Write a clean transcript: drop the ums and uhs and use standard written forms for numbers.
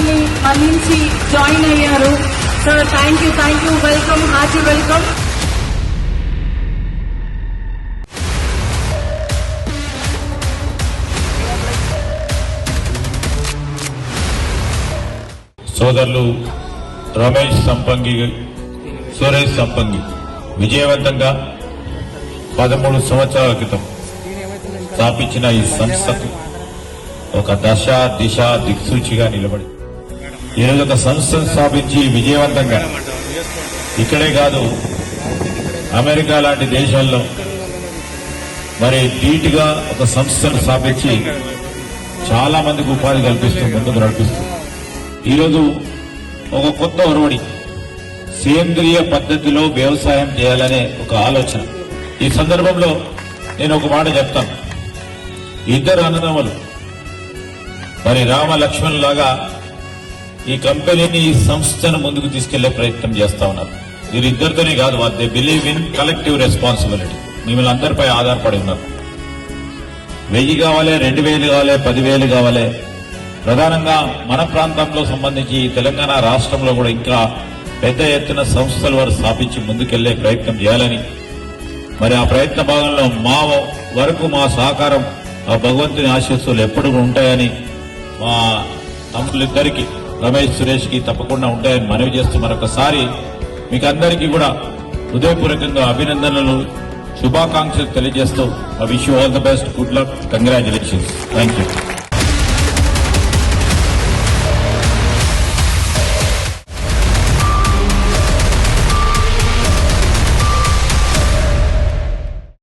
కార్యక్రమాన్ని మన్నించి జాయిన్ అయ్యారు. Sir thank you, welcome, hearty welcome. సోదరులు రమేష్ సంపంగి, సురేష్ సంపంగి విజయవంతంగా 13 సంవత్సరాల క్రితం స్థాపించిన ఈ సంస్థకు ఒక దశ దిశ దిక్సూచిగా నిలబడి ఈరోజు ఒక సంస్థను స్థాపించి విజయవంతంగా ఇక్కడే కాదు అమెరికా లాంటి దేశాల్లో మరి ధీటుగా ఒక సంస్థను స్థాపించి చాలా మందికి ఉపాధి కల్పిస్తూ ముందుకు నడిపిస్తూ ఈరోజు ఒక కొత్త ఒరవడి సేంద్రియ పద్ధతిలో వ్యవసాయం చేయాలనే ఒక ఆలోచన. ఈ సందర్భంలో నేను ఒక మాట చెప్తాను. ఇద్దరు అన్నదమ్ములు మరి రామ లక్ష్మణ్ లాగా ఈ కంపెనీని ఈ సంస్థను ముందుకు తీసుకెళ్లే ప్రయత్నం చేస్తా ఉన్నారు. వీరిద్దరితోనే కాదు, they believe in collective responsibility. మిమ్మల్ని అందరిపై ఆధారపడి ఉన్నారు. 1000 కావాలి, 2000 కావాలి, 10,000 కావాలి. ప్రధానంగా మన ప్రాంతంలో సంబంధించి తెలంగాణ రాష్ట్రంలో కూడా ఇంకా పెద్ద ఎత్తున సంస్థలు వారు స్థాపించి ముందుకెళ్లే ప్రయత్నం చేయాలని, మరి ఆ ప్రయత్న భాగంలో మా వరకు మా సహకారం ఆ భగవంతుని ఆశీస్సులు ఎప్పుడు ఉంటాయని మా తమ్ముళ్ళిద్దరికీ రమేష్ సురేష్ కి తప్పకుండా ఉంటాయని మనవి చేస్తూ మరొకసారి మీకు అందరికీ కూడా హృదయపూర్వకంగా అభినందనలు, శుభాకాంక్షలు తెలియజేస్తూ I wish you all the best, good luck, congratulations. Thank you.